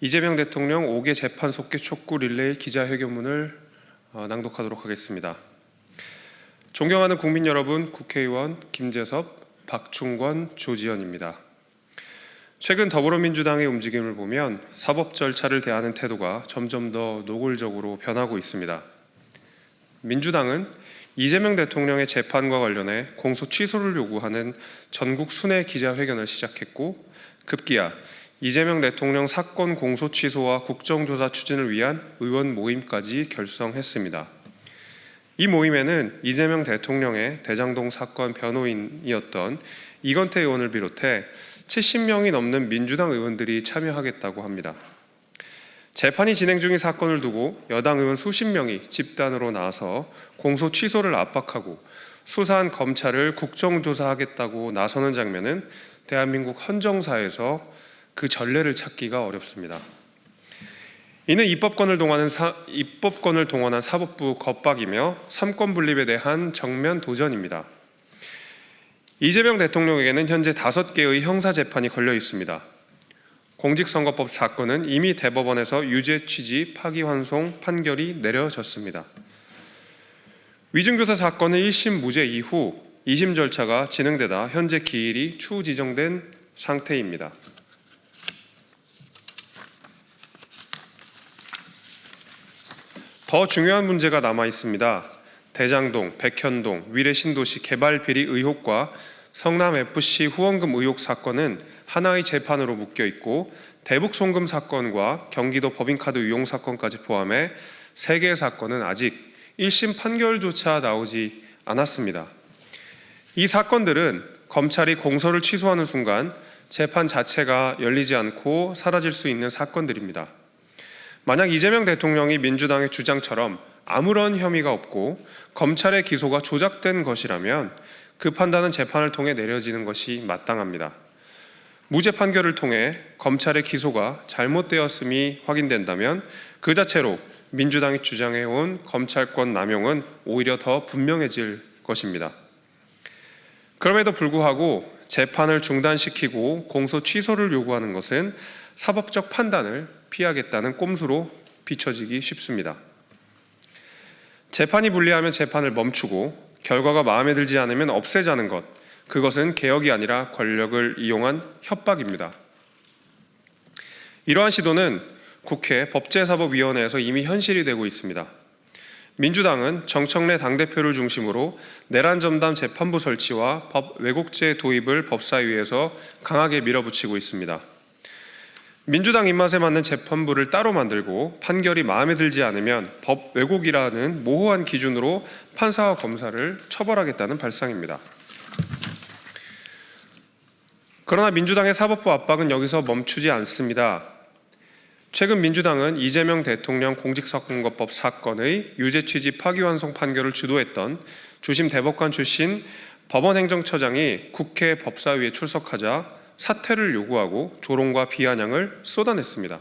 이재명 대통령 5개 재판 속개 촉구 릴레이 기자회견문을 낭독하도록 하겠습니다. 존경하는 국민 여러분, 국회의원 김재섭, 박충권, 조지현입니다. 최근 더불어민주당의 움직임을 보면 사법 절차를 대하는 태도가 점점 더 노골적으로 변하고 있습니다. 민주당은 이재명 대통령의 재판과 관련해 공소 취소를 요구하는 전국 순회 기자회견을 시작했고, 급기야 이재명 대통령 사건 공소 취소와 국정조사 추진을 위한 의원 모임까지 결성했습니다. 이 모임에는 이재명 대통령의 대장동 사건 변호인이었던 이건태 의원을 비롯해 70명이 넘는 민주당 의원들이 참여하겠다고 합니다. 재판이 진행 중인 사건을 두고 여당 의원 수십 명이 집단으로 나서 공소 취소를 압박하고 수사한 검찰을 국정조사하겠다고 나서는 장면은 대한민국 헌정사에서 그 전례를 찾기가 어렵습니다. 이는 입법권을 동원한 사법부 겁박이며 삼권 분립에 대한 정면 도전입니다. 이재명 대통령에게는 현재 5개의 형사재판이 걸려 있습니다. 공직선거법 사건은 이미 대법원에서 유죄 취지 파기환송 판결이 내려졌습니다. 위증교사 사건은 1심 무죄 이후 2심 절차가 진행되다 현재 기일이 추후 지정된 상태입니다. 더 중요한 문제가 남아 있습니다. 대장동, 백현동, 위례 신도시 개발 비리 의혹과 성남FC 후원금 의혹 사건은 하나의 재판으로 묶여 있고, 대북 송금 사건과 경기도 법인카드 유용 사건까지 포함해 3개의 사건은 아직 1심 판결조차 나오지 않았습니다. 이 사건들은 검찰이 공소를 취소하는 순간 재판 자체가 열리지 않고 사라질 수 있는 사건들입니다. 만약 이재명 대통령이 민주당의 주장처럼 아무런 혐의가 없고 검찰의 기소가 조작된 것이라면 그 판단은 재판을 통해 내려지는 것이 마땅합니다. 무죄 판결을 통해 검찰의 기소가 잘못되었음이 확인된다면 그 자체로 민주당이 주장해온 검찰권 남용은 오히려 더 분명해질 것입니다. 그럼에도 불구하고 재판을 중단시키고 공소 취소를 요구하는 것은 사법적 판단을 피하겠다는 꼼수로 비춰지기 쉽습니다. 재판이 불리하면 재판을 멈추고 결과가 마음에 들지 않으면 없애자는 것, 그것은 개혁이 아니라 권력을 이용한 협박입니다. 이러한 시도는 국회 법제사법위원회에서 이미 현실이 되고 있습니다. 민주당은 정청래 당대표를 중심으로 내란전담 재판부 설치와 법 왜곡죄 도입을 법사위에서 강하게 밀어붙이고 있습니다. 민주당 입맛에 맞는 재판부를 따로 만들고 판결이 마음에 들지 않으면 법 왜곡이라는 모호한 기준으로 판사와 검사를 처벌하겠다는 발상입니다. 그러나 민주당의 사법부 압박은 여기서 멈추지 않습니다. 최근 민주당은 이재명 대통령 공직선거법 사건의 유죄 취지 파기환송 판결을 주도했던 주심 대법관 출신 법원행정처장이 국회 법사위에 출석하자 사퇴를 요구하고 조롱과 비아냥을 쏟아냈습니다.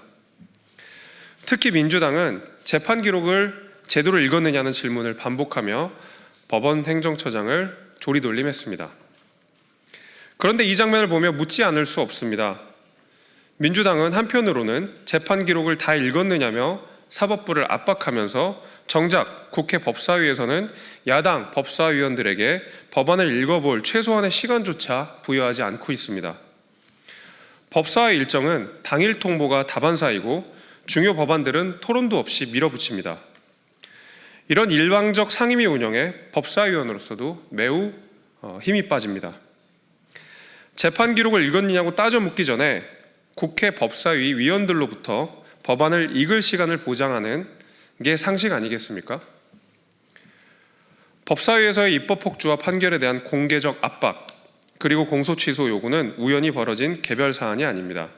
특히 민주당은 재판 기록을 제대로 읽었느냐는 질문을 반복하며 법원행정처장을 조리돌림했습니다. 그런데 이 장면을 보며 묻지 않을 수 없습니다. 민주당은 한편으로는 재판 기록을 다 읽었느냐며 사법부를 압박하면서 정작 국회 법사위에서는 야당 법사위원들에게 법안을 읽어볼 최소한의 시간조차 부여하지 않고 있습니다. 법사위 일정은 당일 통보가 다반사이고 중요 법안들은 토론도 없이 밀어붙입니다. 이런 일방적 상임위 운영에 법사위원으로서도 매우 힘이 빠집니다. 재판 기록을 읽었느냐고 따져 묻기 전에 국회 법사위 위원들로부터 법안을 읽을 시간을 보장하는 게 상식 아니겠습니까? 법사위에서의 입법 폭주와 판결에 대한 공개적 압박, 그리고 공소 취소 요구는 우연히 벌어진 개별 사안이 아닙니다.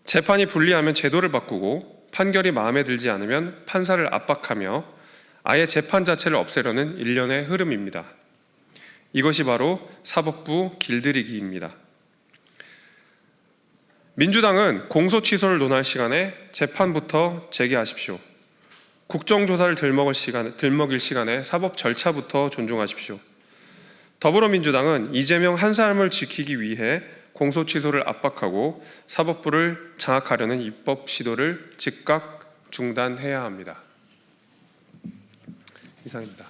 재판이 불리하면 제도를 바꾸고 판결이 마음에 들지 않으면 판사를 압박하며 아예 재판 자체를 없애려는 일련의 흐름입니다. 이것이 바로 사법부 길들이기입니다. 민주당은 공소 취소를 논할 시간에 재판부터 재개하십시오. 국정조사를 들먹일 시간에 사법 절차부터 존중하십시오. 더불어민주당은 이재명 한 사람을 지키기 위해 공소 취소를 압박하고 사법부를 장악하려는 입법 시도를 즉각 중단해야 합니다. 이상입니다.